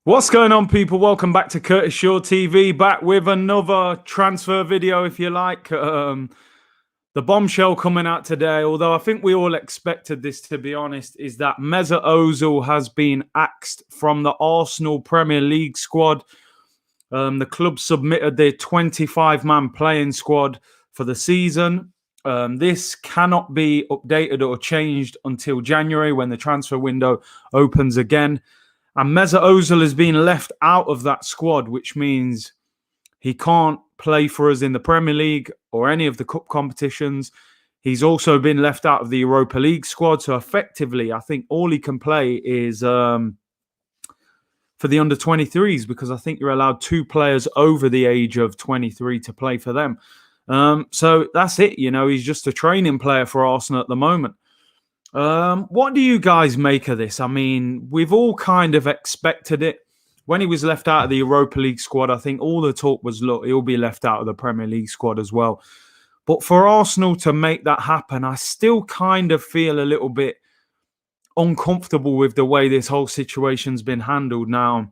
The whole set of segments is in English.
What's going on, people? Welcome back to Curtis Shaw TV, back with another transfer video, if you like. The bombshell coming out today, although I think we all expected this, to be honest, is that Mesut Ozil has been axed from the Arsenal Premier League squad. The club submitted their 25-man playing squad for the season. This cannot be updated or changed until January, when the transfer window opens again. And Mesut Ozil has been left out of that squad, which means he can't play for us in the Premier League or any of the cup competitions. He's also been left out of the Europa League squad. So effectively, I think all he can play is for the under-23s, because I think you're allowed 2 players over the age of 23 to play for them. So that's it. You know, he's just a training player for Arsenal at the moment. What do you guys make of this? I mean, we've all kind of expected it. When he was left out of the Europa League squad, I think all the talk was, look, he'll be left out of the Premier League squad as well. But for Arsenal to make that happen, I still kind of feel a little bit uncomfortable with the way this whole situation's been handled. Now,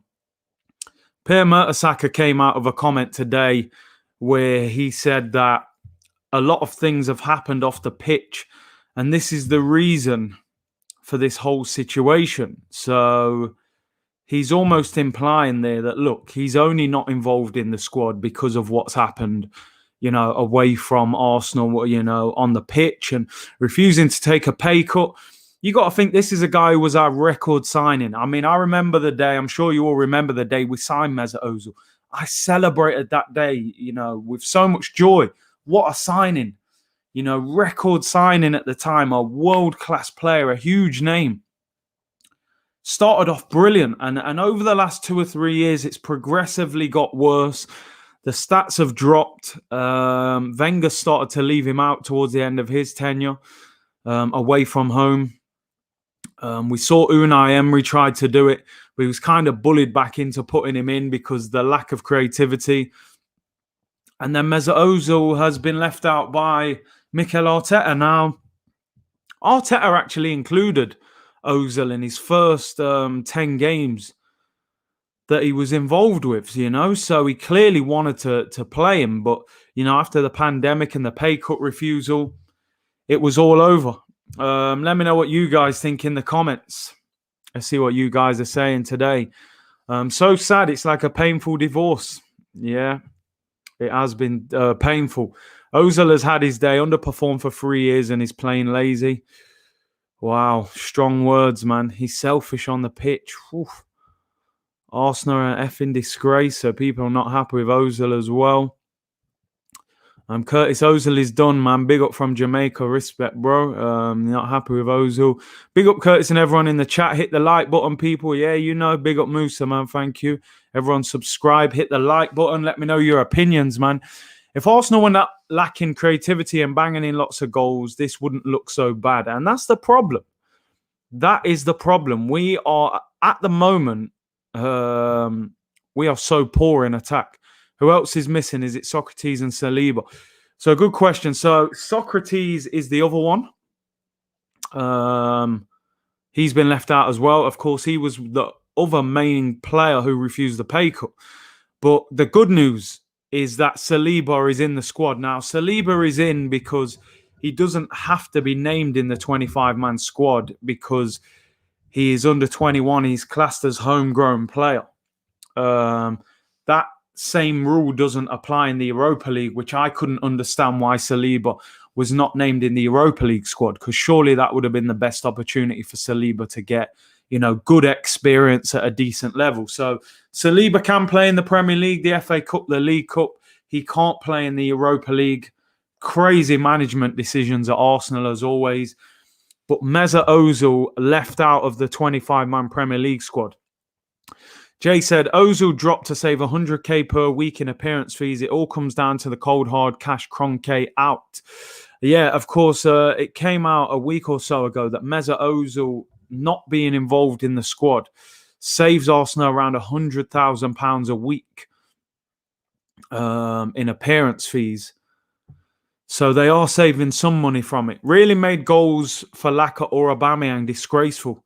Per Mertesacker came out of a comment today where he said that a lot of things have happened off the pitch, and this is the reason for this whole situation. So he's almost implying there that, look, he's only not involved in the squad because of what's happened, you know, away from Arsenal, you know, on the pitch, and refusing to take a pay cut. You got to think this is a guy who was our record signing. I mean, I remember the day, I'm sure you all remember the day we signed Mesut Ozil. I celebrated that day, you know, with so much joy. What a signing. You know, record signing at the time, a world-class player, a huge name. Started off brilliant. And over the last 2 or 3 years, it's progressively got worse. The stats have dropped. Wenger started to leave him out towards the end of his tenure, away from home. We saw Unai Emery tried to do it, but he was kind of bullied back into putting him in because the lack of creativity. And then Mesut Ozil has been left out by Mikel Arteta. Now, Arteta actually included Ozil in his first 10 games that he was involved with, you know, so he clearly wanted to play him. But, you know, after the pandemic and the pay cut refusal, it was all over. Let me know what you guys think in the comments. Let's see what you guys are saying today. So sad. It's like a painful divorce. Yeah, it has been painful. Ozil has had his day, underperformed for 3 years, and he's playing lazy. Wow, strong words, man. He's selfish on the pitch. Oof. Arsenal are an effing disgrace, so people are not happy with Ozil as well. Curtis, Ozil is done, man. Big up from Jamaica. Respect, bro. Not happy with Ozil. Big up Curtis and everyone in the chat. Hit the like button, people. Yeah, you know. Big up Musa, man. Thank you. Everyone subscribe. Hit the like button. Let me know your opinions, man. If Arsenal were not lacking creativity and banging in lots of goals, this wouldn't look so bad. And that's the problem. That is the problem. We are, at the moment, we are so poor in attack. Who else is missing? Is it Sokratis and Saliba? So good question. So Sokratis is the other one. He's been left out as well. Of course, he was the other main player who refused the pay cut. But the good news is that Saliba is in the squad. Now, Saliba is in because he doesn't have to be named in the 25-man squad because he is under 21. He's classed as homegrown player. That same rule doesn't apply in the Europa League, which I couldn't understand why Saliba was not named in the Europa League squad, because surely that would have been the best opportunity for Saliba to get, you know, good experience at a decent level. So Saliba can play in the Premier League, the FA Cup, the League Cup. He can't play in the Europa League. Crazy management decisions at Arsenal, as always. But Mesut Ozil left out of the 25-man Premier League squad. Jay said, Ozil dropped to save 100k per week in appearance fees. It all comes down to the cold, hard cash Kroenke out. Yeah, of course, it came out a week or so ago that Mesut Ozil not being involved in the squad saves Arsenal around £100,000 a week in appearance fees. So they are saving some money from it. Really made goals for Laka or Aubameyang disgraceful.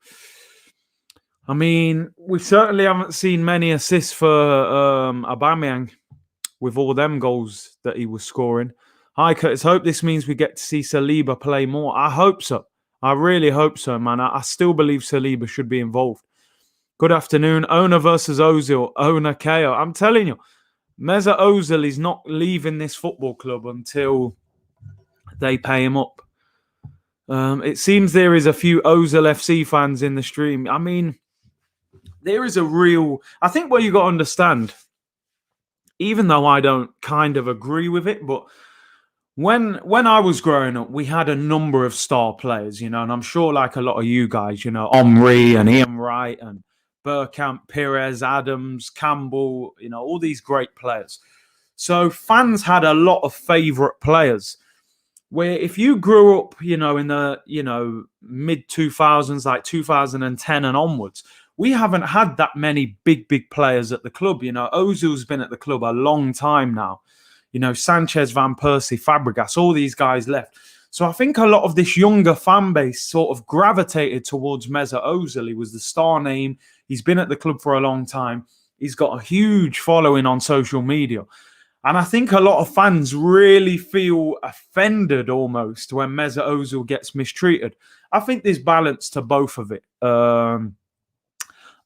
I mean, we certainly haven't seen many assists for Aubameyang with all them goals that he was scoring. Hi, Curtis. Hope this means we get to see Saliba play more. I hope so. I really hope so, man. I still believe Saliba should be involved. Good afternoon. Owner versus Ozil. Owner KO. I'm telling you, Mesut Ozil is not leaving this football club until they pay him up. It seems there is a few Ozil FC fans in the stream. I mean, there is a real... I think what you got to understand, even though I don't kind of agree with it, but when I was growing up, we had a number of star players, and I'm sure like a lot of you guys, Omri and Ian Wright and Bergkamp, Pires, Adams, Campbell, all these great players. So fans had a lot of favourite players. Where if you grew up, in the, mid 2000s, like 2010 and onwards, we haven't had that many big players at the club. Ozil's been at the club a long time now. Sanchez, Van Persie, Fabregas, all these guys left. So I think a lot of this younger fan base sort of gravitated towards Mesut Ozil. He was the star name. He's been at the club for a long time. He's got a huge following on social media. And I think a lot of fans really feel offended almost when Mesut Ozil gets mistreated. I think there's balance to both of it.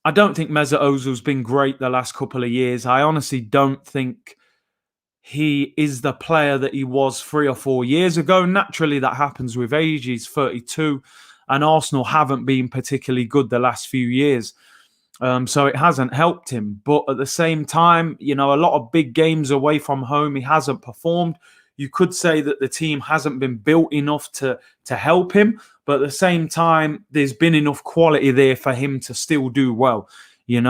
I don't think Mesut Ozil's been great the last couple of years. I honestly don't think he is the player that he was 3 or 4 years ago. Naturally, that happens with age. He's 32, and Arsenal haven't been particularly good the last few years. So it hasn't helped him. But at the same time, a lot of big games away from home, he hasn't performed. You could say that the team hasn't been built enough to help him. But at the same time, there's been enough quality there for him to still do well. If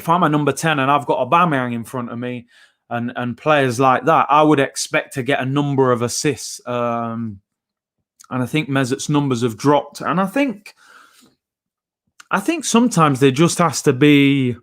I'm a number 10 and I've got Aubameyang in front of me and players like that, I would expect to get a number of assists. And I think Mesut's numbers have dropped. And I think sometimes there just has to be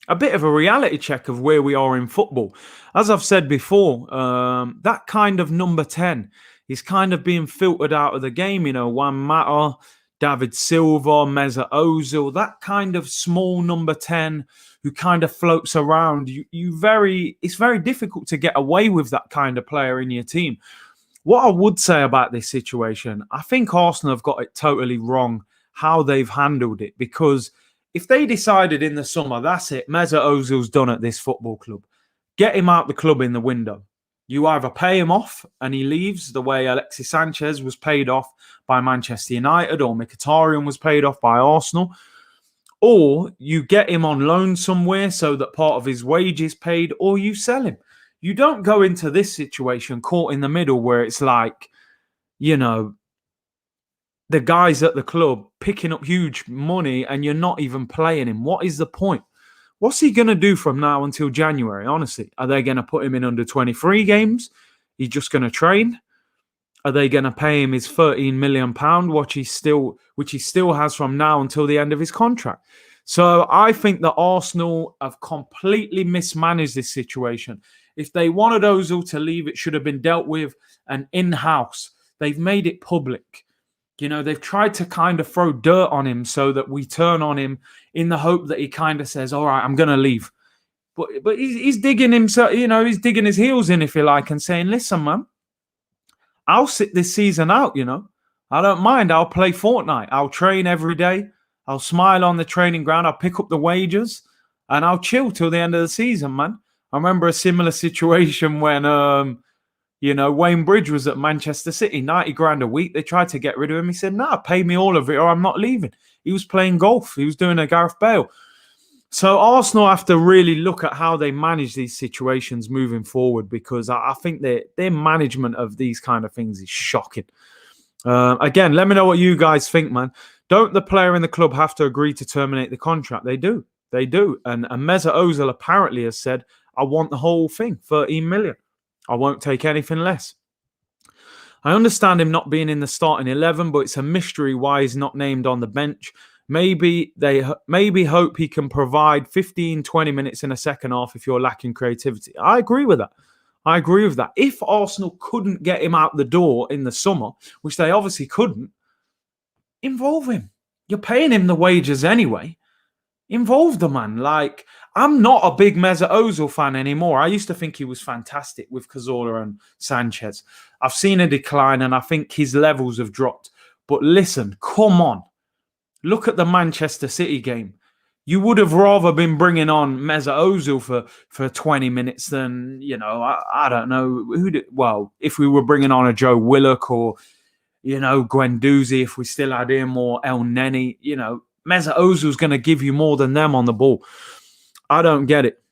a bit of a reality check of where we are in football. As I've said before, that kind of number 10 is kind of being filtered out of the game. Juan Mata, David Silva, Mesut Ozil, that kind of small number 10 who kind of floats around. It's very difficult to get away with that kind of player in your team. What I would say about this situation, I think Arsenal have got it totally wrong how they've handled it, because if they decided in the summer, that's it, Mesut Ozil's done at this football club, get him out the club in the window. You either pay him off and he leaves the way Alexis Sanchez was paid off by Manchester United or Mkhitaryan was paid off by Arsenal, or you get him on loan somewhere so that part of his wage is paid, or you sell him. You don't go into this situation caught in the middle where it's like, the guys at the club picking up huge money and you're not even playing him. What is the point? What's he going to do from now until January, honestly? Are they going to put him in under 23 games? He's just going to train? Are they going to pay him his £13 million, which he still has from now until the end of his contract? So I think that Arsenal have completely mismanaged this situation. If they wanted Ozil to leave, it should have been dealt with and in-house. They've made it public. They've tried to kind of throw dirt on him so that we turn on him in the hope that he kind of says, all right, I'm going to leave. But he's digging himself, he's digging his heels in, if you like, and saying, listen, man, I'll sit this season out, I don't mind. I'll play Fortnite. I'll train every day. I'll smile on the training ground. I'll pick up the wages and I'll chill till the end of the season, man. I remember a similar situation when, Wayne Bridge was at Manchester City, 90 grand a week. They tried to get rid of him. He said, nah, pay me all of it or I'm not leaving. He was playing golf. He was doing a Gareth Bale. So Arsenal have to really look at how they manage these situations moving forward, because I think their management of these kind of things is shocking. Again, let me know what you guys think, man. Don't the player in the club have to agree to terminate the contract? They do. They do. And Mesut Ozil apparently has said, I want the whole thing, 13 million. I won't take anything less. I understand him not being in the starting 11, but it's a mystery why he's not named on the bench. Maybe hope he can provide 15, 20 minutes in a second half if you're lacking creativity. I agree with that. If Arsenal couldn't get him out the door in the summer, which they obviously couldn't, involve him. You're paying him the wages anyway. Involve the man. Like, I'm not a big Mesut Ozil fan anymore. I used to think he was fantastic with Cazorla and Sanchez. I've seen a decline and I think his levels have dropped. But listen, come on. Look at the Manchester City game. You would have rather been bringing on Mesut Ozil for 20 minutes than, I don't know. Well, if we were bringing on a Joe Willock or, Guendouzi, if we still had him, or El Neni, Mesut Ozil's going to give you more than them on the ball. I don't get it.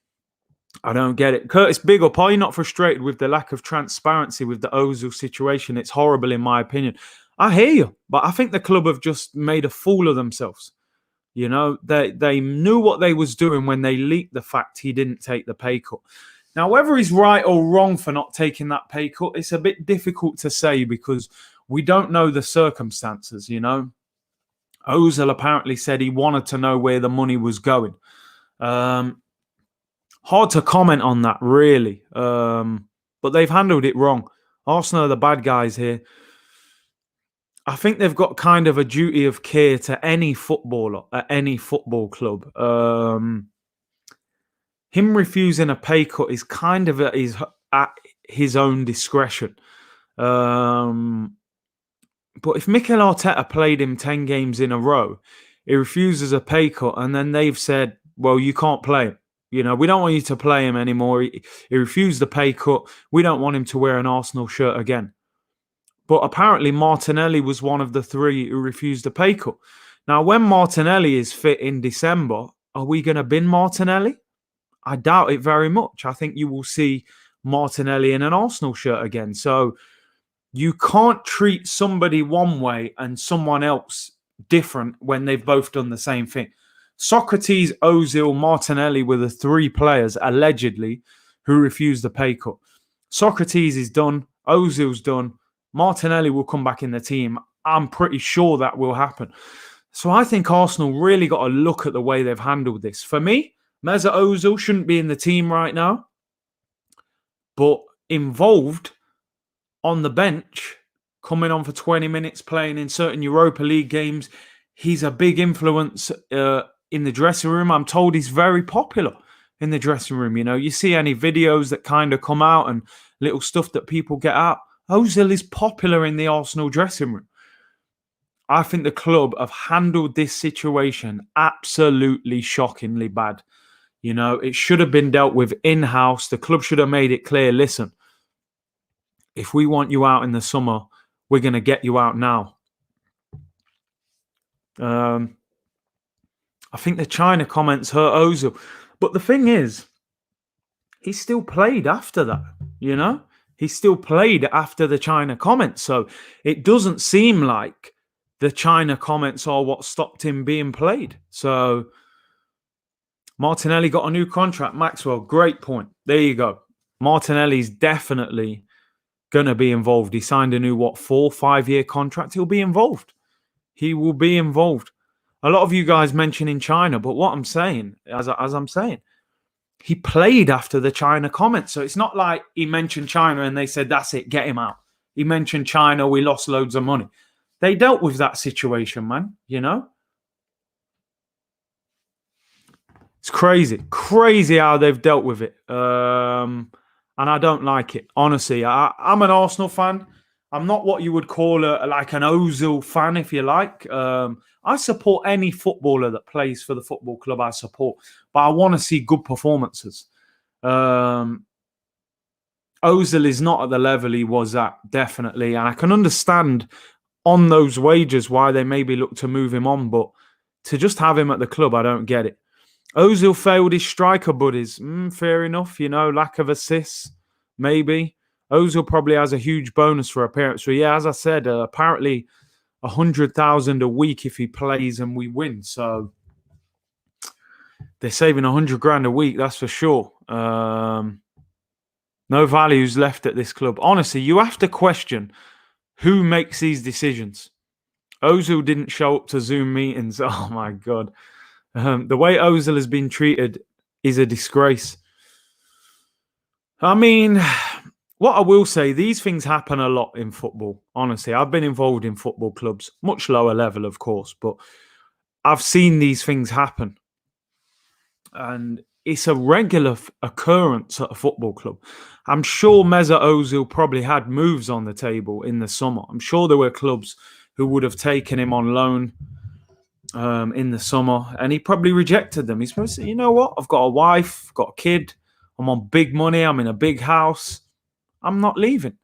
Curtis, big up. Are you not frustrated with the lack of transparency with the Ozil situation? It's horrible in my opinion. I hear you, but I think the club have just made a fool of themselves. They knew what they was doing when they leaked the fact he didn't take the pay cut. Now, whether he's right or wrong for not taking that pay cut, it's a bit difficult to say because we don't know the circumstances, Ozil apparently said he wanted to know where the money was going. Hard to comment on that, really. But they've handled it wrong. Arsenal are the bad guys here. I think they've got kind of a duty of care to any footballer at any football club. Him refusing a pay cut is kind of at his own discretion. But if Mikel Arteta played him 10 games in a row, he refuses a pay cut, and then they've said, well, you can't play him. We don't want you to play him anymore. He refused the pay cut. We don't want him to wear an Arsenal shirt again. But apparently Martinelli was one of the three who refused a pay cut. Now, when Martinelli is fit in December, are we going to bin Martinelli? I doubt it very much. I think you will see Martinelli in an Arsenal shirt again. So you can't treat somebody one way and someone else different when they've both done the same thing. Sokratis, Ozil, Martinelli were the three players, allegedly, who refused the pay cut. Sokratis is done. Ozil's done. Martinelli will come back in the team. I'm pretty sure that will happen. So I think Arsenal really got to look at the way they've handled this. For me, Mesut Ozil shouldn't be in the team right now, but involved on the bench, coming on for 20 minutes, playing in certain Europa League games. He's a big influence in the dressing room. I'm told he's very popular in the dressing room. You see any videos that kind of come out and little stuff that people get out. Ozil is popular in the Arsenal dressing room. I think the club have handled this situation absolutely shockingly bad. It should have been dealt with in-house. The club should have made it clear, listen, if we want you out in the summer, we're going to get you out now. I think the China comments hurt Ozil. But the thing is, he still played after that, He still played after the China comments. So it doesn't seem like the China comments are what stopped him being played. So Martinelli got a new contract. Maxwell, great point. There you go. Martinelli's definitely going to be involved. He signed a new, 4-5-year contract. He'll be involved. He will be involved. A lot of you guys mentioning China, but what I'm saying, as I'm saying, he played after the China comments. So it's not like he mentioned China and they said, that's it, get him out. He mentioned China, we lost loads of money. They dealt with that situation, man, It's crazy how they've dealt with it. And I don't like it. Honestly, I'm an Arsenal fan. I'm not what you would call like an Ozil fan, if you like. I support any footballer that plays for the football club I support, but I want to see good performances. Ozil is not at the level he was at, definitely. And I can understand on those wages why they maybe look to move him on, but to just have him at the club, I don't get it. Ozil failed his striker buddies. Fair enough, lack of assists, maybe. Ozil probably has a huge bonus for appearance. So, yeah, as I said, apparently 100,000 a week if he plays and we win. So they're saving 100 grand a week, that's for sure. No values left at this club. Honestly, you have to question who makes these decisions. Ozil didn't show up to Zoom meetings. Oh, my God. The way Ozil has been treated is a disgrace. I mean, what I will say, these things happen a lot in football. Honestly, I've been involved in football clubs, much lower level, of course, but I've seen these things happen. And it's a regular occurrence at a football club. I'm sure Mesut Ozil probably had moves on the table in the summer. I'm sure there were clubs who would have taken him on loan in the summer, and he probably rejected them. He's probably said, you know what? I've got a wife, got a kid. I'm on big money. I'm in a big house. I'm not leaving.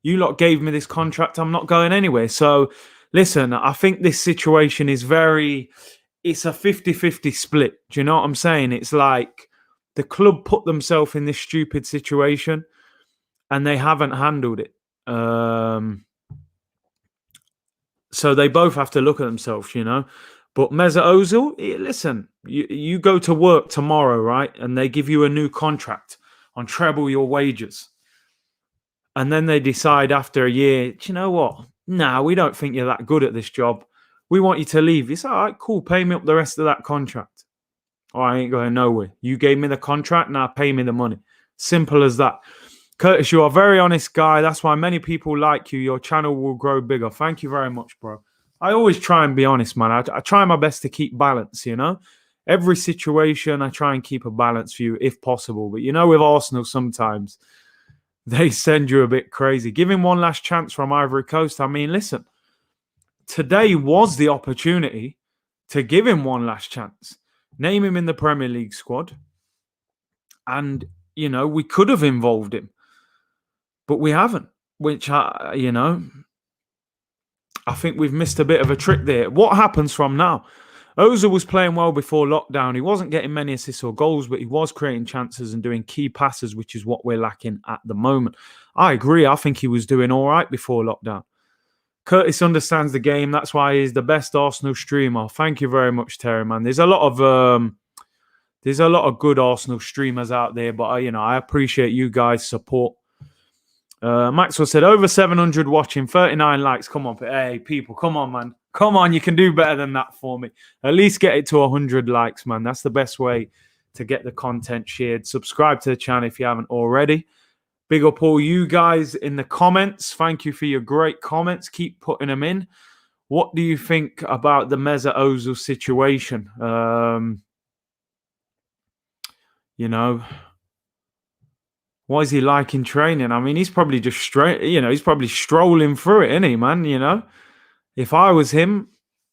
You lot gave me this contract. I'm not going anywhere. So, listen, I think this situation is it's a 50-50 split. Do you know what I'm saying? It's like the club put themselves in this stupid situation and they haven't handled it. So they both have to look at themselves, you know. But Mesut Ozil, listen, you go to work tomorrow, right? And they give you a new contract on treble your wages. And then they decide after a year, do you know what? Nah, we don't think you're that good at this job. We want you to leave. It's all right, cool. Pay me up the rest of that contract. Or I ain't going nowhere. You gave me the contract, now pay me the money. Simple as that. Curtis, you're a very honest guy. That's why many people like you. Your channel will grow bigger. Thank you very much, bro. I always try and be honest, man. I try my best to keep balance, you know. Every situation, I try and keep a balance for you if possible. But, you know, with Arsenal, sometimes they send you a bit crazy. Give him one last chance from Ivory Coast. I mean, listen, today was the opportunity to give him one last chance. Name him in the Premier League squad. And, you know, we could have involved him. But we haven't, which, you know, I think we've missed a bit of a trick there. What happens from now? Ozil was playing well before lockdown. He wasn't getting many assists or goals, but he was creating chances and doing key passes, which is what we're lacking at the moment. I agree. I think he was doing all right before lockdown. Curtis understands the game. That's why he's the best Arsenal streamer. Thank you very much, Terry, man. There's a lot of good Arsenal streamers out there, but you know, I appreciate you guys' support. Maxwell said, over 700 watching, 39 likes. Come on, hey, people, come on, man. Come on, you can do better than that for me. At least get it to 100 likes, man. That's the best way to get the content shared. Subscribe to the channel if you haven't already. Big up all you guys in the comments. Thank you for your great comments. Keep putting them in. What do you think about the Mesut Ozil situation? You know, what is he like in training? I mean, he's probably just he's probably strolling through it, isn't he, man? You know, if I was him,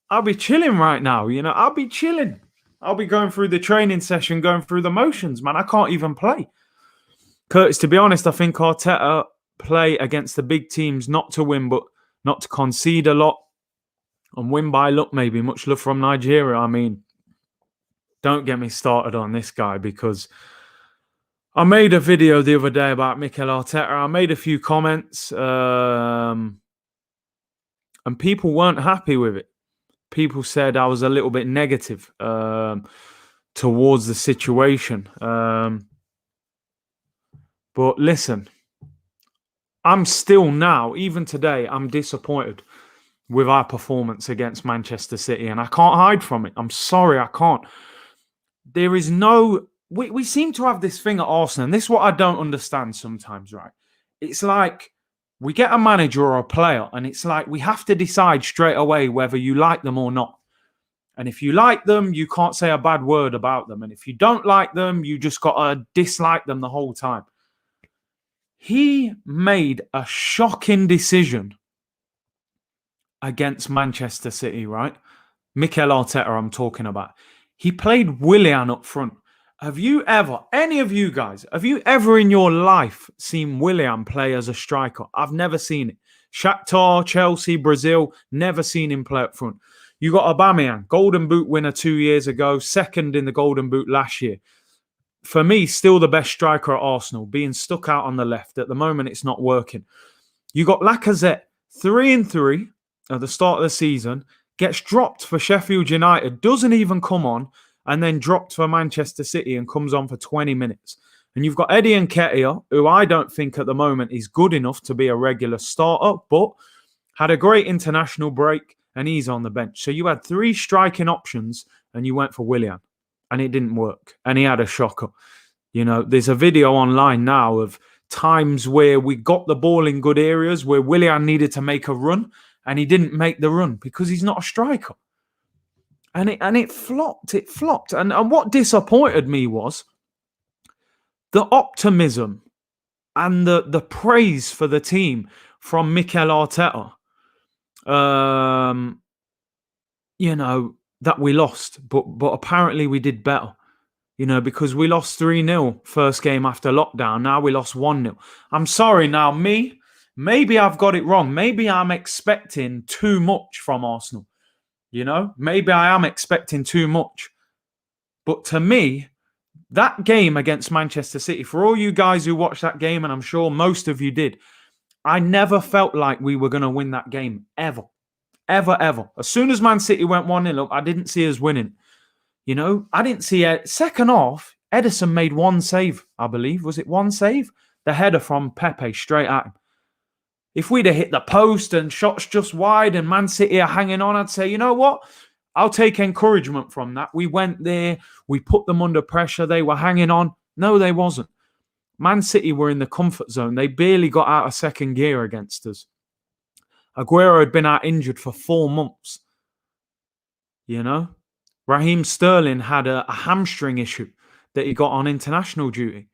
I'll be chilling right now. You know, I'll be chilling. I'll be going through the training session, going through the motions, man. I can't even play. Curtis, to be honest, I think Arteta play against the big teams not to win, but not to concede a lot and win by luck, maybe. Much love from Nigeria. I mean, don't get me started on this guy because I made a video the other day about Mikel Arteta. I made a few comments and people weren't happy with it. People said I was a little bit negative towards the situation. But listen, I'm still now, even today, I'm disappointed with our performance against Manchester City. And I can't hide from it. I'm sorry, I can't. There is no... We seem to have this thing at Arsenal, and this is what I don't understand sometimes, right? It's like we get a manager or a player, and it's like we have to decide straight away whether you like them or not. And if you like them, you can't say a bad word about them. And if you don't like them, you just got to dislike them the whole time. He made a shocking decision against Manchester City, right? Mikel Arteta, I'm talking about. He played Willian up front. Have you ever, any of you guys, have you ever in your life seen Willian play as a striker? I've never seen it. Shakhtar, Chelsea, Brazil, never seen him play up front. You got Aubameyang, Golden Boot winner 2 years ago, second in the Golden Boot last year. For me, still the best striker at Arsenal, being stuck out on the left. At the moment, it's not working. You got Lacazette, 3-3 at the start of the season, gets dropped for Sheffield United, doesn't even come on, and then dropped for Manchester City and comes on for 20 minutes. And you've got Eddie Nketiah, who I don't think at the moment is good enough to be a regular starter, but had a great international break, and he's on the bench. So you had 3 striking options, and you went for Willian. And it didn't work. And he had a shocker. You know, there's a video online now of times where we got the ball in good areas where Willian needed to make a run and he didn't make the run because he's not a striker. And it flopped. It flopped. And what disappointed me was the optimism and the praise for the team from Mikel Arteta. That we lost, but apparently we did better. Because we lost 3-0 first game after lockdown. Now we lost 1-0. I'm sorry. Now maybe I've got it wrong. Maybe I'm expecting too much from Arsenal. Maybe I am expecting too much. But to me, that game against Manchester City, for all you guys who watched that game, and I'm sure most of you did, I never felt like we were going to win that game, ever. Ever, ever. As soon as Man City went 1-0 up, I didn't see us winning. I didn't see it. Second half, Edison made one save, I believe. Was it one save? The header from Pepe straight at him. If we'd have hit the post and shots just wide and Man City are hanging on, I'd say, you know what? I'll take encouragement from that. We went there. We put them under pressure. They were hanging on. No, they wasn't. Man City were in the comfort zone. They barely got out of second gear against us. Aguero had been out injured for 4 months. Raheem Sterling had a hamstring issue that he got on international duty.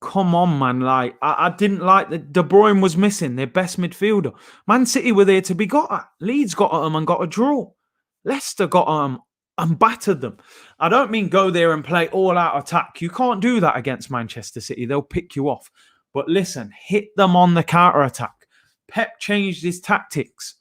Come on, man. I didn't like that. De Bruyne was missing, their best midfielder. Man City were there to be got at. Leeds got at them and got a draw. Leicester got at them and battered them. I don't mean go there and play all-out attack. You can't do that against Manchester City. They'll pick you off. But listen, hit them on the counter-attack. Pep changed his tactics.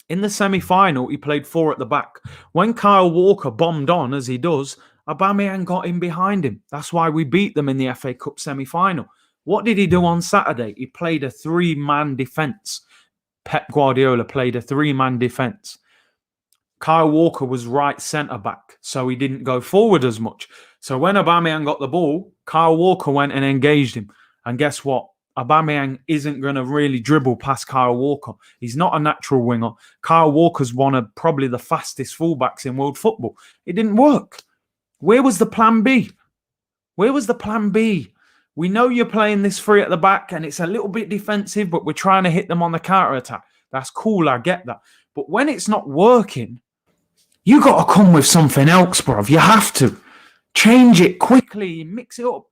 In the semi-final, he played 4 at the back. When Kyle Walker bombed on, as he does, Aubameyang got in behind him. That's why we beat them in the FA Cup semi-final. What did he do on Saturday? He played a 3-man defence. Pep Guardiola played a 3-man defence. Kyle Walker was right centre-back, so he didn't go forward as much. So when Aubameyang got the ball, Kyle Walker went and engaged him. And guess what? Aubameyang isn't going to really dribble past Kyle Walker. He's not a natural winger. Kyle Walker's one of probably the fastest fullbacks in world football. It didn't work. Where was the plan B? Where was the plan B? We know you're playing this 3 at the back and it's a little bit defensive, but we're trying to hit them on the counter-attack. That's cool, I get that. But when it's not working, you got to come with something else, bruv. You have to. Change it quickly, mix it up.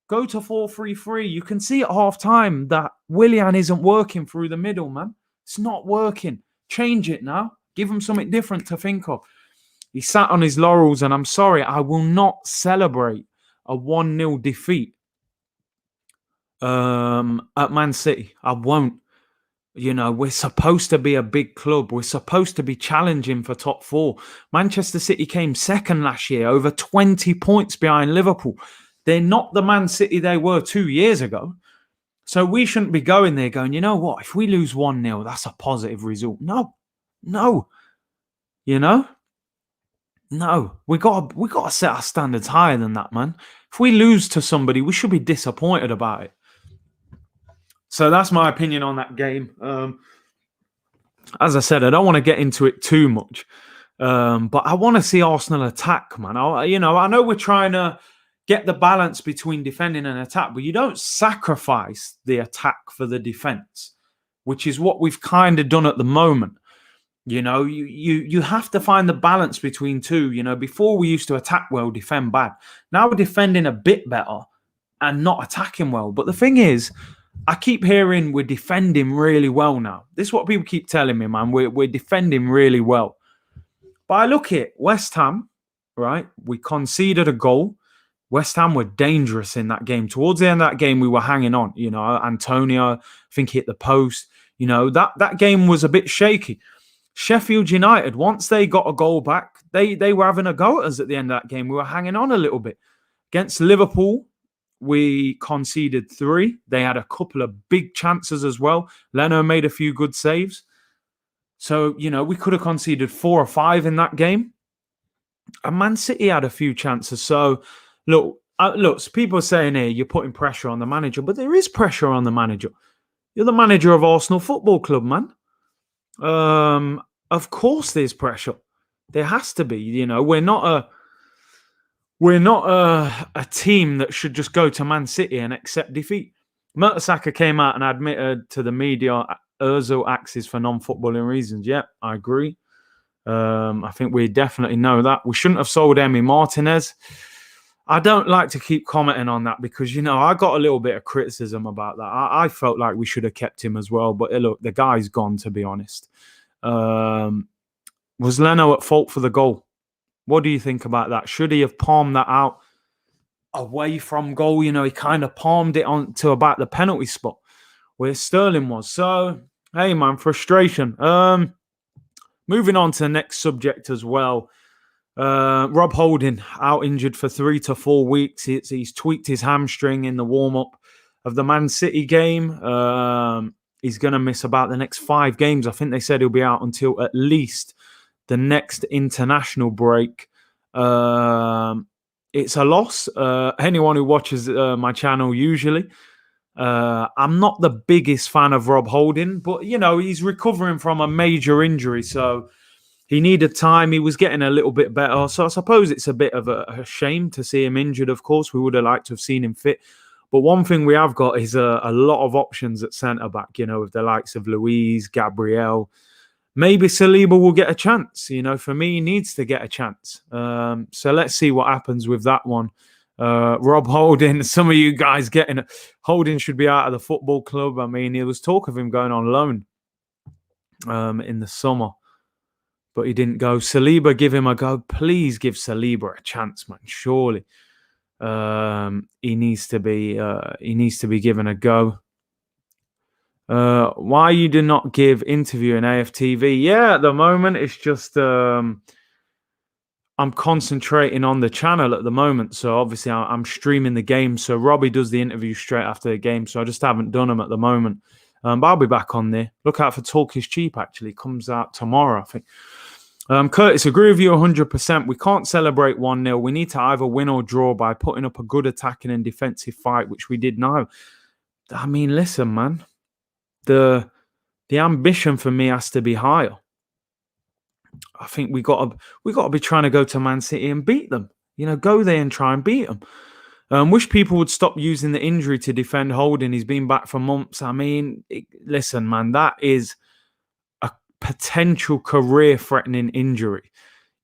Go to 4-3-3. You can see at half-time that Willian isn't working through the middle, man. It's not working. Change it now. Give him something different to think of. He sat on his laurels, and I'm sorry, I will not celebrate a 1-0 defeat at Man City. I won't. We're supposed to be a big club. We're supposed to be challenging for top 4. Manchester City came second last year, over 20 points behind Liverpool. They're not the Man City they were 2 years ago. So we shouldn't be going there going, you know what, if we lose 1-0, that's a positive result. No. No. We got to set our standards higher than that, man. If we lose to somebody, we should be disappointed about it. So that's my opinion on that game. As I said, I don't want to get into it too much. But I want to see Arsenal attack, man. I know we're trying to get the balance between defending and attack, but you don't sacrifice the attack for the defense, which is what we've kind of done at the moment. You have to find the balance between two. Before we used to attack well, defend bad. Now we're defending a bit better and not attacking well. But the thing is, I keep hearing we're defending really well now. This is what people keep telling me, man. We're defending really well. But I look at West Ham, right? We conceded a goal. West Ham were dangerous in that game. Towards the end of that game, we were hanging on. Antonio, I think, hit the post. That game was a bit shaky. Sheffield United, once they got a goal back, they were having a go at us at the end of that game. We were hanging on a little bit. Against Liverpool, we conceded 3. They had a couple of big chances as well. Leno made a few good saves. So, we could have conceded 4 or 5 in that game. And Man City had a few chances. So, look, people are saying here, you're putting pressure on the manager, but there is pressure on the manager. You're the manager of Arsenal Football Club, man. Of course there's pressure. There has to be. We're not a team that should just go to Man City and accept defeat. Mertesacker came out and admitted to the media Ozil axes for non-footballing reasons. Yeah, I agree. I think we definitely know that. We shouldn't have sold Emi Martinez. I don't like to keep commenting on that because, I got a little bit of criticism about that. I felt like we should have kept him as well. But look, the guy's gone, to be honest. Was Leno at fault for the goal? What do you think about that? Should he have palmed that out away from goal? He kind of palmed it on to about the penalty spot where Sterling was. So, hey, man, frustration. Moving on to the next subject as well. Rob Holding out injured for 3 to 4 weeks. He's tweaked his hamstring in the warm-up of the Man City game. He's going to miss about the next 5 games. I think they said he'll be out until at least the next international break. It's a loss. Anyone who watches my channel usually, I'm not the biggest fan of Rob Holding, but, he's recovering from a major injury, so he needed time. He was getting a little bit better. So I suppose it's a bit of a shame to see him injured, of course. We would have liked to have seen him fit. But one thing we have got is a lot of options at centre-back, with the likes of Luiz, Gabriel. Maybe Saliba will get a chance. For me, he needs to get a chance. So let's see what happens with that one. Rob Holding, some of you guys getting it. Holding should be out of the football club. I mean, there was talk of him going on loan in the summer, but he didn't go. Saliba, give him a go. Please give Saliba a chance, man. Surely, he needs to be given a go. Why you do not give interview in AFTV? Yeah, at the moment it's just I'm concentrating on the channel at the moment. So obviously I'm streaming the game. So Robbie does the interview straight after the game. So I just haven't done them at the moment. But I'll be back on there. Look out for Talk is Cheap, actually. Comes out tomorrow, I think. Curtis, agree with you 100%. We can't celebrate 1-0. We need to either win or draw by putting up a good attacking and defensive fight, which we did now. I mean, listen, man. The ambition for me has to be higher. I think we got to be trying to go to Man City and beat them. Go there and try and beat them. Wish people would stop using the injury to defend Holding. He's been back for months. I mean, listen, man, that is a potential career-threatening injury.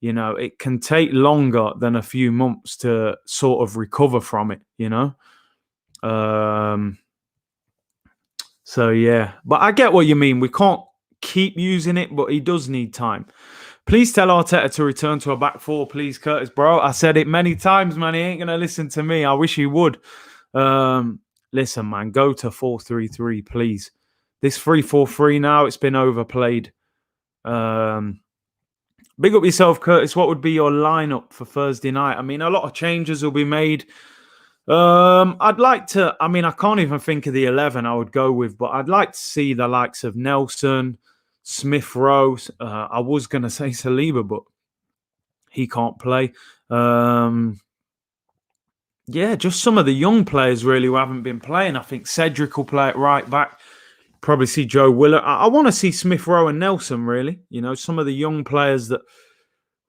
It can take longer than a few months to sort of recover from it. So, yeah. But I get what you mean. We can't keep using it, but he does need time. Please tell Arteta to return to a back four, please, Curtis. Bro, I said it many times, man. He ain't going to listen to me. I wish he would. Listen, man, go to 4-3-3, please. This 3-4-3 now, it's been overplayed. Big up yourself, Curtis. What would be your lineup for Thursday night? I mean, a lot of changes will be made. I'd like to, I can't even think of the 11 I would go with, but I'd like to see the likes of Nelson, Smith Rowe. I was going to say Saliba, but he can't play. Just some of the young players really who haven't been playing. I think Cedric will play at right back. Probably see Joe Willett. I want to see Smith Rowe and Nelson, really. Some of the young players that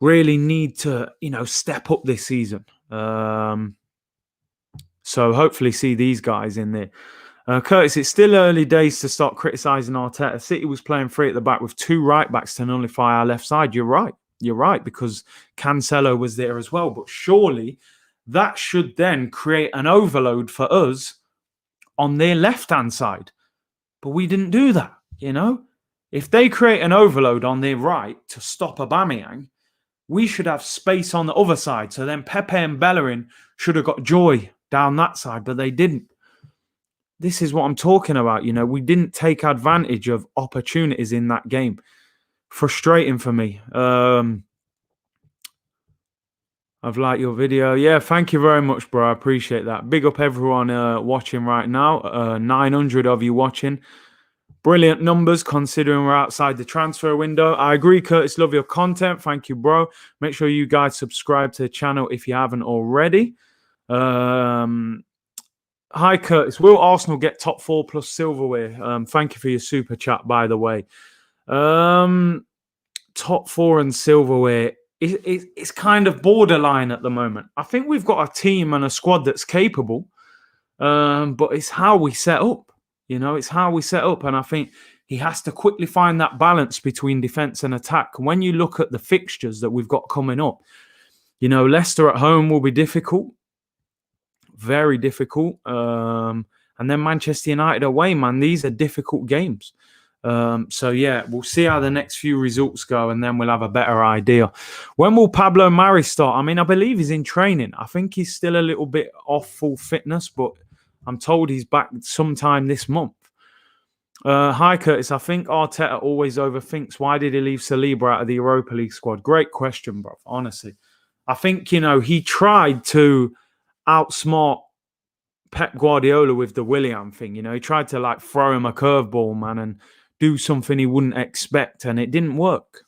really need to, step up this season. So hopefully see these guys in there. Curtis, it's still early days to start criticising Arteta. City was playing 3 at the back with 2 right backs to nullify our left side. You're right, because Cancelo was there as well. But surely that should then create an overload for us on their left-hand side. But we didn't do that, If they create an overload on their right to stop Aubameyang, we should have space on the other side. So then Pepe and Bellerin should have got joy down that side, but they didn't. This is what I'm talking about. We didn't take advantage of opportunities in that game. Frustrating for me. I've liked your video. Yeah, thank you very much, bro. I appreciate that. Big up everyone watching right now. 900 of you watching. Brilliant numbers considering we're outside the transfer window. I agree, Curtis. Love your content. Thank you, bro. Make sure you guys subscribe to the channel if you haven't already. Hi, Curtis. Will Arsenal get top 4 plus silverware? Thank you for your super chat, by the way. Top 4 and silverware. It's kind of borderline at the moment. I think we've got a team and a squad that's capable, but it's how we set up. It's how we set up. And I think he has to quickly find that balance between defence and attack. When you look at the fixtures that we've got coming up, you know, Leicester at home will be difficult, very difficult. And then Manchester United away, man. These are difficult games. So, yeah, we'll see how the next few results go, and then we'll have a better idea. When will Pablo Mari start? I mean, I believe he's in training. I think he's still a little bit off full fitness, but I'm told he's back sometime this month. Hi, Curtis. I think Arteta always overthinks. Why did he leave Saliba out of the Europa League squad? Great question, bro. Honestly. I think, you know, he tried to outsmart Pep Guardiola with the Willian thing. You know, he tried to like throw him a curveball, man, and do something he wouldn't expect, and it didn't work.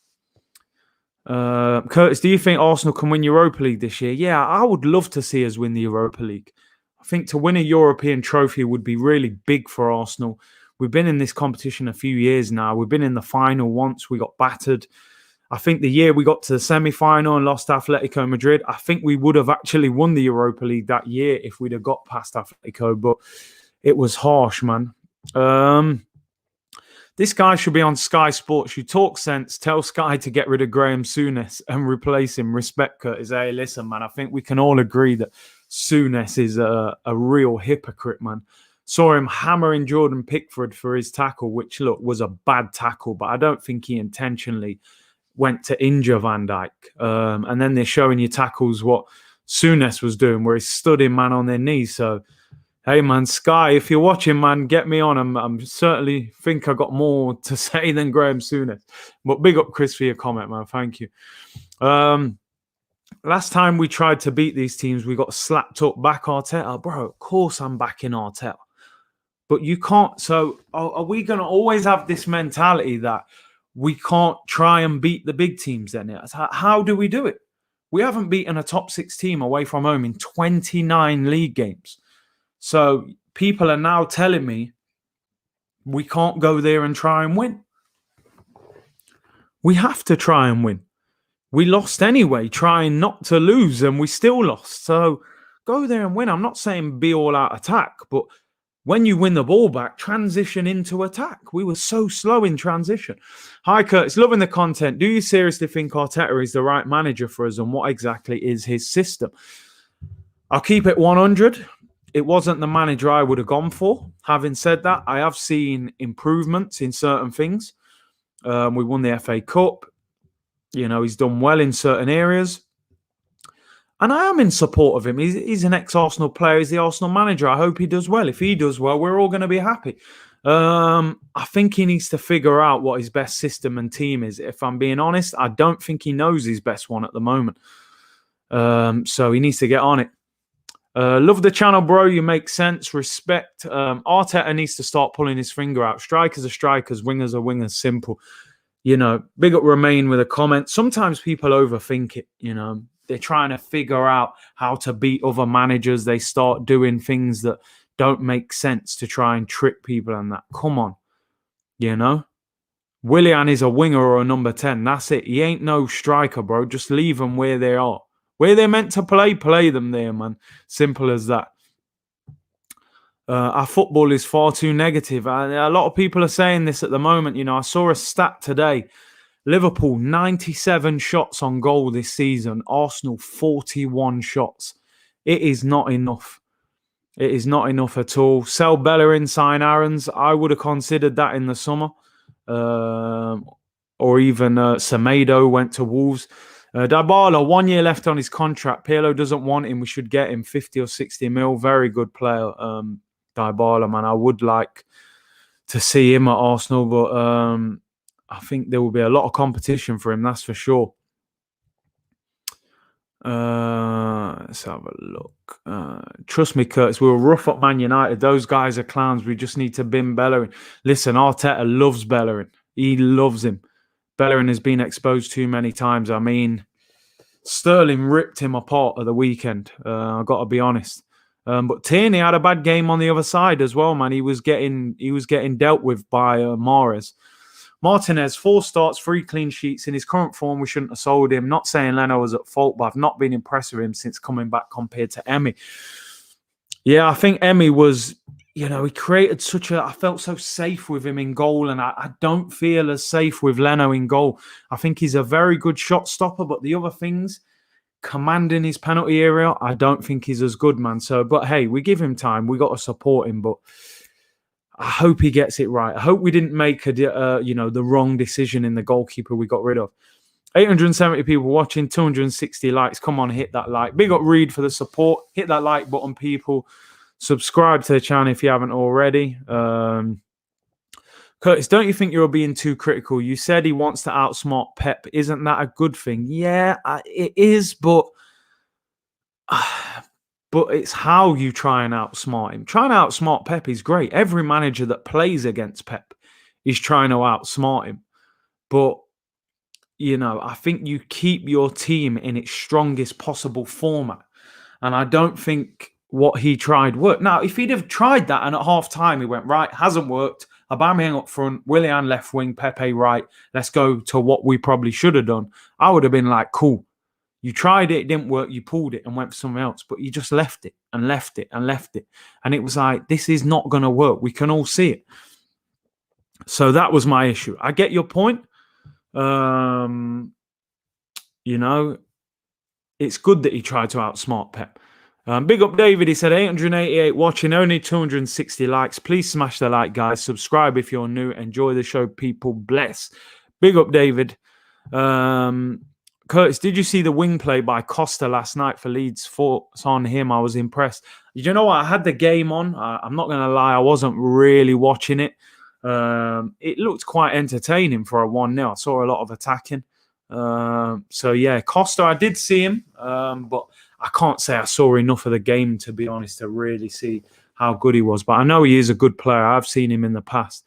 Curtis, do you think Arsenal can win Europa League this year? Yeah, I would love to see us win the Europa League. I think to win a European trophy would be really big for Arsenal. We've been in this competition a few years now. We've been in the final once. We got battered. I think the year we got to the semi-final and lost to Atletico Madrid, I think we would have actually won the Europa League that year if we'd have got past Atletico, but it was harsh, man. This guy should be on Sky Sports. You talk sense. Tell Sky to get rid of Graham Souness and replace him. Respect, Curtis. Hey, listen, man. I think we can all agree that Souness is a real hypocrite, man. Saw him hammering Jordan Pickford for his tackle, which, look, was a bad tackle, but I don't think he intentionally went to injure Van Dijk. And then they're showing you tackles what Souness was doing, where he stood in man on their knees. So, hey, man, Sky, if you're watching, man, get me on. I'm certainly think I got more to say than Graham Souness. But big up, Chris, for your comment, man. Thank you. Last time we tried to beat these teams, we got slapped up. Back Arteta. Bro, of course I'm backing Arteta. But you can't. So are we going to always have this mentality that we can't try and beat the big teams then? How do we do it? We haven't beaten a top 6 team away from home in 29 league games. So people are now telling me we can't go there and try and win. We have to try and win. We lost anyway, trying not to lose, and we still lost. So go there and win. I'm not saying be all out attack, but when you win the ball back, transition into attack. We were so slow in transition. Hi, Curtis. Loving the content. Do you seriously think Arteta is the right manager for us, and what exactly is his system? I'll keep it 100. It wasn't the manager I would have gone for. Having said that, I have seen improvements in certain things. We won the FA Cup. You know, he's done well in certain areas. And I am in support of him. He's an ex-Arsenal player. He's the Arsenal manager. I hope he does well. If he does well, we're all going to be happy. I think he needs to figure out what his best system and team is. If I'm being honest, I don't think he knows his best one at the moment. So he needs to get on it. Love the channel, bro. You make sense. Respect. Arteta needs to start pulling his finger out. Strikers are strikers. Wingers are wingers. Simple. You know, big up Remain with a comment. Sometimes people overthink it, you know. They're trying to figure out how to beat other managers. They start doing things that don't make sense to try and trick people and that. Come on. You know? Willian is a winger or a number 10. That's it. He ain't no striker, bro. Just leave them where they are. Where they're meant to play them there, man. Simple as that. Our football is far too negative. A lot of people are saying this at the moment. You know, I saw a stat today. Liverpool, 97 shots on goal this season. Arsenal, 41 shots. It is not enough. It is not enough at all. Sell Bellerin, sign Aarons. I would have considered that in the summer. Or even Semedo went to Wolves. Dybala, 1 year left on his contract. Pirlo doesn't want him. We should get him 50 or 60 mil. Very good player. Dybala, man. I would like to see him at Arsenal, but I think there will be a lot of competition for him, that's for sure. Let's have a look. Trust me, Curtis, we were rough at Man United. Those guys are clowns. We just need to bin Bellerin. Listen, Arteta loves Bellerin. He loves him. Bellerin has been exposed too many times. I mean, Sterling ripped him apart at the weekend. I've got to be honest. But Tierney had a bad game on the other side as well, man. He was getting dealt with by Mahrez. Martinez, 4 starts, 3 clean sheets. In his current form, we shouldn't have sold him. Not saying Leno was at fault, but I've not been impressed with him since coming back compared to Emi. Yeah, I think Emi was he created I felt so safe with him in goal, and I don't feel as safe with Leno in goal. I think he's a very good shot stopper, but the other things, commanding his penalty area, I don't think he's as good, man. So, but hey, we give him time. We got to support him, but I hope he gets it right. I hope we didn't make the wrong decision in the goalkeeper we got rid of. 870 people watching, 260 likes. Come on, hit that like. Big up Reed for the support. Hit that like button, people. Subscribe to the channel if you haven't already. Curtis, don't you think you're being too critical? You said he wants to outsmart Pep. Isn't that a good thing? Yeah, it is, but it's how you try and outsmart him. Trying to outsmart Pep is great. Every manager that plays against Pep is trying to outsmart him. But, I think you keep your team in its strongest possible format. And I don't think what he tried worked. Now, if he'd have tried that and at half-time he went, right, hasn't worked, Aubameyang up front, Willian left wing, Pepe right, let's go to what we probably should have done, I would have been like, cool. You tried it, it didn't work, you pulled it and went for something else, but you just left it and left it and left it. And it was like, this is not going to work. We can all see it. So that was my issue. I get your point. It's good that he tried to outsmart Pep. Big up David. He said 888 watching, only 260 likes. Please smash the like, guys. Subscribe if you're new. Enjoy the show, people. Bless. Big up David. Curtis, did you see the wing play by Costa last night for Leeds? Thoughts on him? I was impressed. You know what? I had the game on. I'm not going to lie. I wasn't really watching it. It looked quite entertaining for a 1-0. I saw a lot of attacking. So, yeah, Costa, I did see him, but I can't say I saw enough of the game, to be honest, to really see how good he was. But I know he is a good player. I've seen him in the past.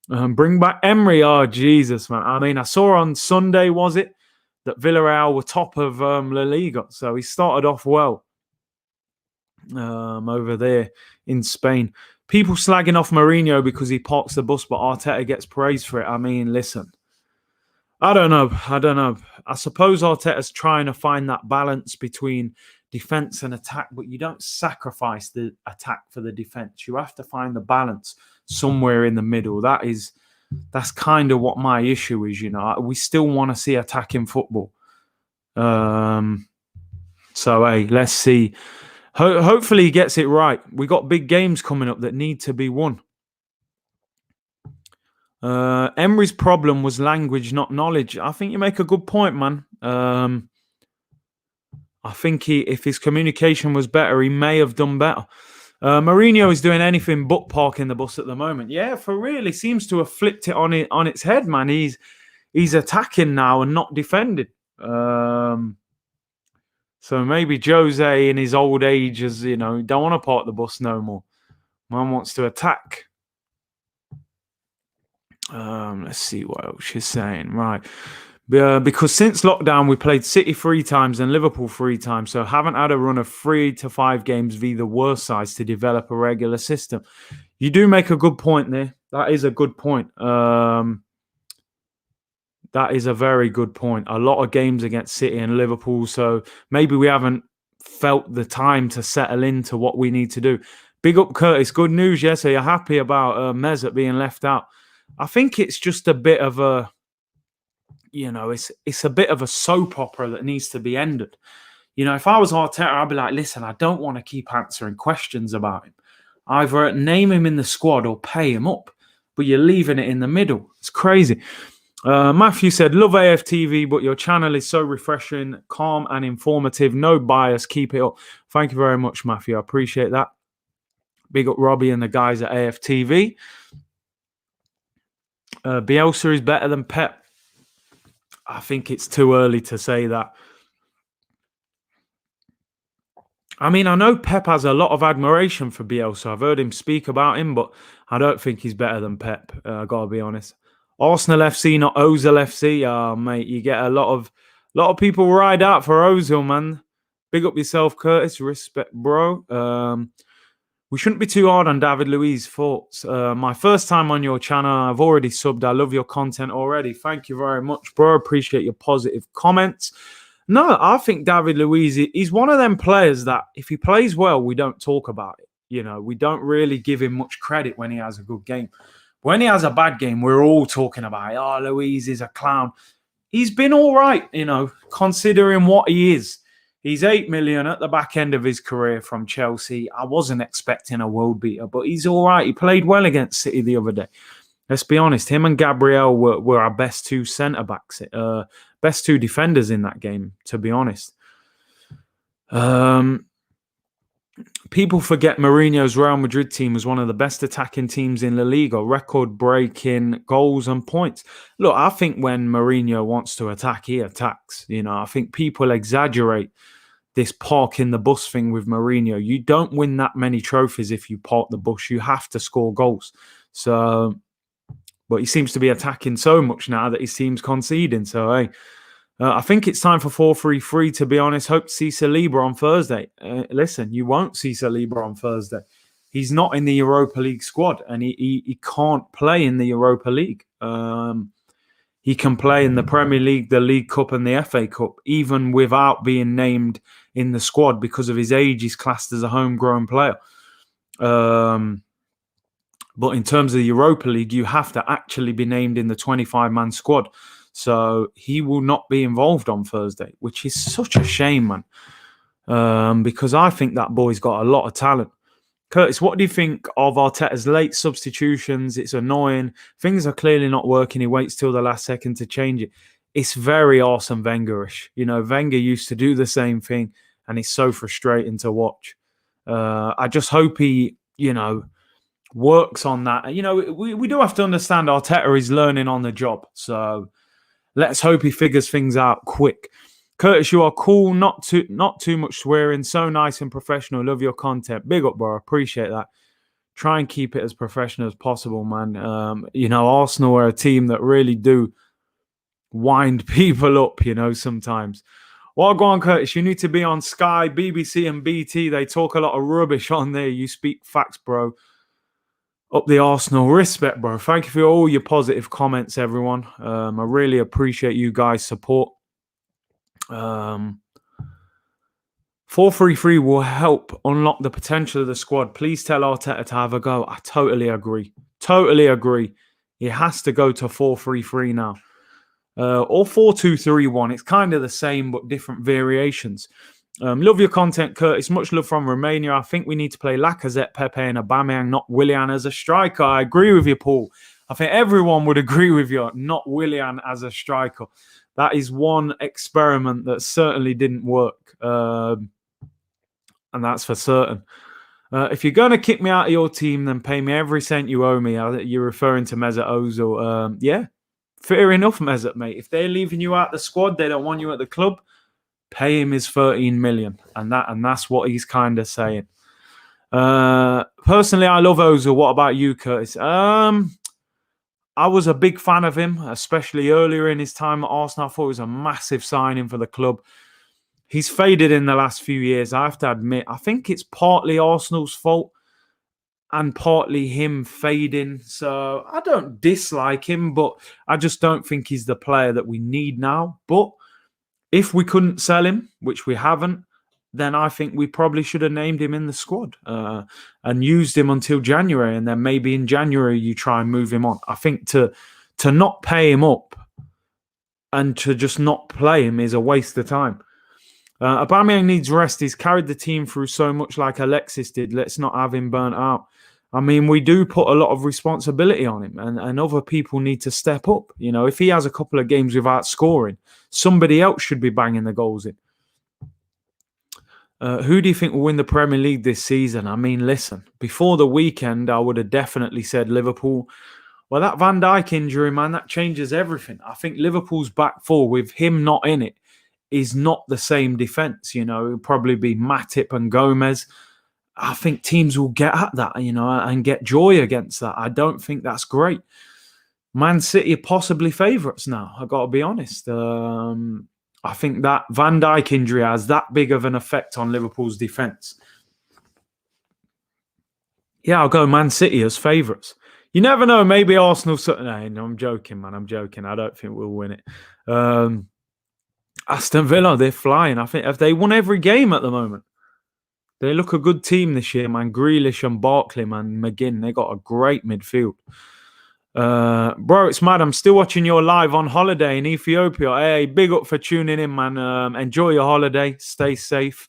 Bring back Emery. Oh, Jesus, man. I mean, I saw on Sunday, was it, that Villarreal were top of La Liga. So he started off well over there in Spain. People slagging off Mourinho because he parks the bus, but Arteta gets praised for it. I mean, listen. I don't know. I suppose Arteta's trying to find that balance between defense and attack, but you don't sacrifice the attack for the defense. You have to find the balance somewhere in the middle. That's kind of what my issue is. We still want to see attacking football. So hey, let's see. Hopefully he gets it right. We got big games coming up that need to be won. Emery's problem was language, not knowledge. I think you make a good point, man. I think if his communication was better, he may have done better. Mourinho is doing anything but parking the bus at the moment. Yeah, for real. He seems to have flipped it on its head, man. He's attacking now and not defending. So maybe Jose in his old age is, don't want to park the bus no more. Man wants to attack. Let's see what else she's saying. Right. Because since lockdown, we played City 3 times and Liverpool 3 times. So haven't had a run of 3 to 5 games via the worst sides to develop a regular system. You do make a good point there. That is a good point. That is a very good point. A lot of games against City and Liverpool. So maybe we haven't felt the time to settle into what we need to do. Big up Curtis. Good news. Yeah. So you're happy about Mesut being left out. I think it's just a bit of a, it's a bit of a soap opera that needs to be ended. If I was Arteta, I'd be like, listen, I don't want to keep answering questions about him. Either name him in the squad or pay him up, but you're leaving it in the middle. It's crazy. Matthew said, love AFTV, but your channel is so refreshing, calm and informative. No bias. Keep it up. Thank you very much, Matthew. I appreciate that. Big up Robbie and the guys at AFTV. Bielsa is better than Pep. I think it's too early to say that. I mean, I know Pep has a lot of admiration for Bielsa. I've heard him speak about him, but I don't think he's better than Pep. I gotta be honest. Arsenal FC, not Ozil FC. Mate, you get a lot of people ride out for Ozil, man. Big up yourself, Curtis. Respect, bro. We shouldn't be too hard on David Luiz's thoughts. My first time on your channel. I've already subbed. I love your content already. Thank you very much, bro. Appreciate your positive comments. No, I think David Luiz, he's one of them players that if he plays well, we don't talk about it. We don't really give him much credit when he has a good game. When he has a bad game, we're all talking about, oh, Luiz is a clown. He's been all right, considering what he is. He's 8 million at the back end of his career from Chelsea. I wasn't expecting a world beater, but he's all right. He played well against City the other day. Let's be honest, him and Gabriel were our best two centre-backs, best two defenders in that game, to be honest. People forget Mourinho's Real Madrid team was one of the best attacking teams in La Liga, record-breaking goals and points. Look, I think when Mourinho wants to attack, he attacks. I think people exaggerate this parking the bus thing with Mourinho. You don't win that many trophies if you park the bus. You have to score goals. But he seems to be attacking so much now that his team's conceding. So, hey, I think it's time for 4-3-3, to be honest. Hope to see Saliba on Thursday. Listen, you won't see Saliba on Thursday. He's not in the Europa League squad, and he can't play in the Europa League. He can play in the Premier League, the League Cup, and the FA Cup, even without being named in the squad because of his age. He's classed as a homegrown player. But in terms of the Europa League, you have to actually be named in the 25-man squad. So he will not be involved on Thursday, which is such a shame, man. Because I think that boy's got a lot of talent. Curtis, what do you think of Arteta's late substitutions? It's annoying. Things are clearly not working. He waits till the last second to change it. It's very Arsene Wenger-ish. Wenger used to do the same thing, and it's so frustrating to watch. I just hope he, works on that. We do have to understand Arteta is learning on the job. So let's hope he figures things out quick. Curtis, you are cool. Not too much swearing. So nice and professional. Love your content. Big up, bro. Appreciate that. Try and keep it as professional as possible, man. Arsenal are a team that really do wind people up, sometimes. Well, go on, Curtis. You need to be on Sky, BBC and BT. They talk a lot of rubbish on there. You speak facts, bro. Up the Arsenal. Respect, bro. Thank you for all your positive comments, everyone. I really appreciate you guys' support. 4-3-3 will help unlock the potential of the squad. Please tell Arteta to have a go. I totally agree. Totally agree. He has to go to 4-3-3 now. Or 4-2-3-1. It's kind of the same, but different variations. Love your content, Curtis. Much love from Romania. I think we need to play Lacazette, Pepe and Aubameyang, not Willian as a striker. I agree with you, Paul. I think everyone would agree with you, not Willian as a striker. That is one experiment that certainly didn't work. And that's for certain. If you're going to kick me out of your team, then pay me every cent you owe me. You're referring to Mesut Ozil. Yeah, fair enough, Mesut, mate. If they're leaving you out the squad, they don't want you at the club, pay him his 13 million. And that's what he's kind of saying. Personally, I love Ozil. What about you, Curtis? I was a big fan of him, especially earlier in his time at Arsenal. I thought it was a massive signing for the club. He's faded in the last few years, I have to admit. I think it's partly Arsenal's fault and partly him fading. So I don't dislike him, but I just don't think he's the player that we need now. But if we couldn't sell him, which we haven't, then I think we probably should have named him in the squad and used him until January. And then maybe in January you try and move him on. I think to not pay him up and to just not play him is a waste of time. Aubameyang needs rest. He's carried the team through so much like Alexis did. Let's not have him burnt out. I mean, we do put a lot of responsibility on him and other people need to step up. If he has a couple of games without scoring, somebody else should be banging the goals in. Who do you think will win the Premier League this season? I mean, listen, before the weekend, I would have definitely said Liverpool. Well, that Van Dijk injury, man, that changes everything. I think Liverpool's back four with him not in it is not the same defence. It'll probably be Matip and Gomez. I think teams will get at that, and get joy against that. I don't think that's great. Man City are possibly favourites now, I've got to be honest. I think that Van Dijk injury has that big of an effect on Liverpool's defence. Yeah, I'll go Man City as favourites. You never know, maybe Arsenal... No, I'm joking, man. I'm joking. I don't think we'll win it. Aston Villa, they're flying. I think have they won every game at the moment? They look a good team this year, man. Grealish and Barkley, man. McGinn, they got a great midfield. Bro, it's mad. I'm still watching your live on holiday in Ethiopia. Hey, big up for tuning in, man. Enjoy your holiday. Stay safe.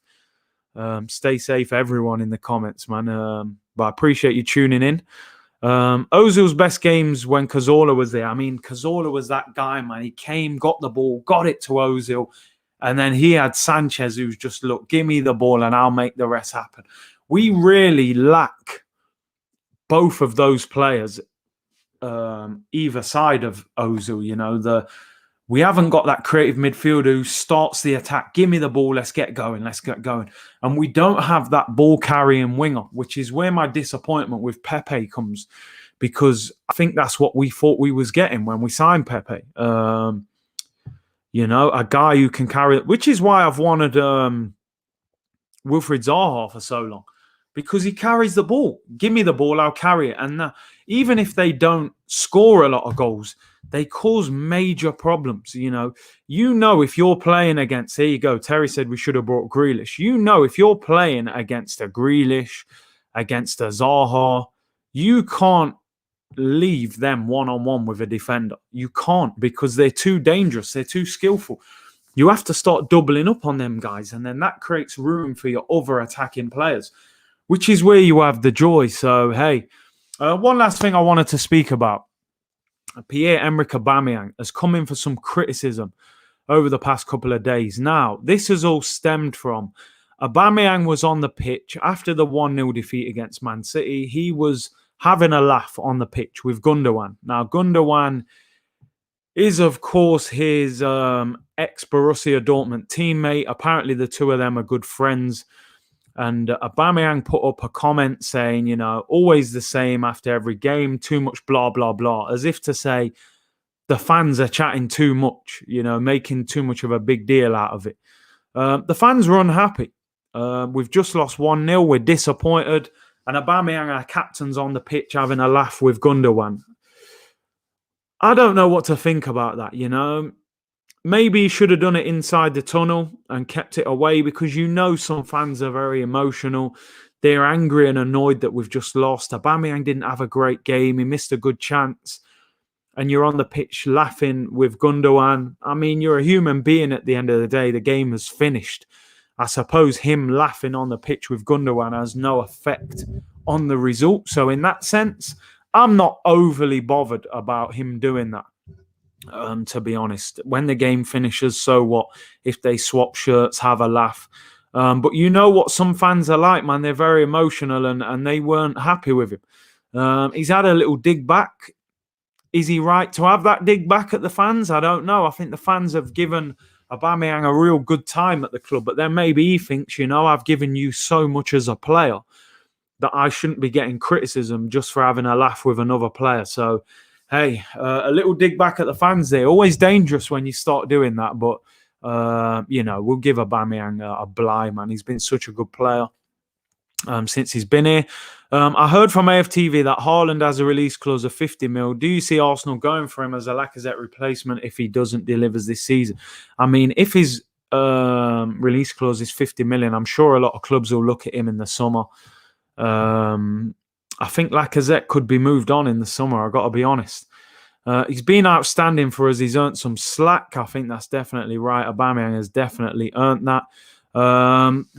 Stay safe, everyone in the comments, man. But I appreciate you tuning in. Ozil's best games when Cazorla was there. I mean, Cazorla was that guy, man. He came, got the ball, got it to Ozil. And then he had Sanchez, who's just, look, give me the ball and I'll make the rest happen. We really lack both of those players, either side of Ozil. You know, we haven't got that creative midfielder who starts the attack. Give me the ball. Let's get going. Let's get going. And we don't have that ball-carrying winger, which is where my disappointment with Pepe comes, because I think that's what we thought we was getting when we signed Pepe. You know, a guy who can carry it, which is why I've wanted Wilfried Zaha for so long, because he carries the ball. Give me the ball, I'll carry it. And even if they don't score a lot of goals, they cause major problems. You know, if you're playing against, here you go, Terry said we should have brought Grealish. You know, if you're playing against a Grealish, against a Zaha, you can't leave them one-on-one with a defender. You can't, because they're too dangerous. They're too skillful. You have to start doubling up on them guys, and then that creates room for your other attacking players, which is where you have the joy. So, hey, one last thing I wanted to speak about. Pierre-Emerick Aubameyang has come in for some criticism over the past couple of days. Now, this has all stemmed from Aubameyang was on the pitch after the 1-0 defeat against Man City. He was having a laugh on the pitch with Gundogan. Now, Gundogan is, of course, his ex-Borussia Dortmund teammate. Apparently, the two of them are good friends. And Aubameyang put up a comment saying, you know, always the same after every game, too much blah, blah, blah, as if to say the fans are chatting too much, you know, making too much of a big deal out of it. The fans were unhappy. We've just lost 1-0. We're disappointed. And Aubameyang, our captain's on the pitch having a laugh with Gundogan. I don't know what to think about that, you know. Maybe he should have done it inside the tunnel and kept it away, because you know some fans are very emotional. They're angry and annoyed that we've just lost. Aubameyang didn't have a great game. He missed a good chance. And you're on the pitch laughing with Gundogan. I mean, you're a human being at the end of the day. The game has finished. I suppose him laughing on the pitch with Gundogan has no effect on the result. So in that sense, I'm not overly bothered about him doing that. To be honest, when the game finishes, so what? If they swap shirts, have a laugh. But you know what some fans are like, man. They're very emotional, and they weren't happy with him. He's had a little dig back. Is he right to have that dig back at the fans? I don't know. I think the fans have given Aubameyang a real good time at the club, but then maybe he thinks, you know, I've given you so much as a player that I shouldn't be getting criticism just for having a laugh with another player. So, hey, a little dig back at the fans there. Always dangerous when you start doing that, but, you know, we'll give Aubameyang a bly, man. He's been such a good player since he's been here. I heard from AFTV that Haaland has a release clause of 50 mil. Do you see Arsenal going for him as a Lacazette replacement if he doesn't deliver this season? I mean, if his release clause is 50 million, I'm sure a lot of clubs will look at him in the summer. I think Lacazette could be moved on in the summer, I've got to be honest. He's been outstanding for us. He's earned some slack. I think that's definitely right. Aubameyang has definitely earned that.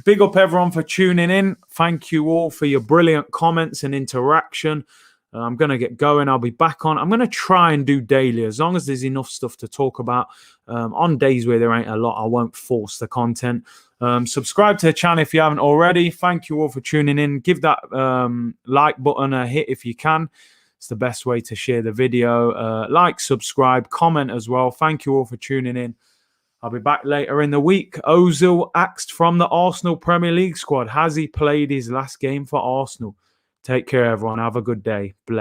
Big up everyone for tuning in. Thank you all for your brilliant comments and interaction. I'm going to get going. I'll be back on. I'm going to try and do daily as long as there's enough stuff to talk about. On days where there ain't a lot, I won't force the content. Subscribe to the channel if you haven't already. Thank you all for tuning in. Give that like button a hit if you can. It's the best way to share the video. Like, subscribe, comment as well. Thank you all for tuning in. I'll be back later in the week. Ozil axed from the Arsenal Premier League squad. Has he played his last game for Arsenal? Take care, everyone. Have a good day. Bless.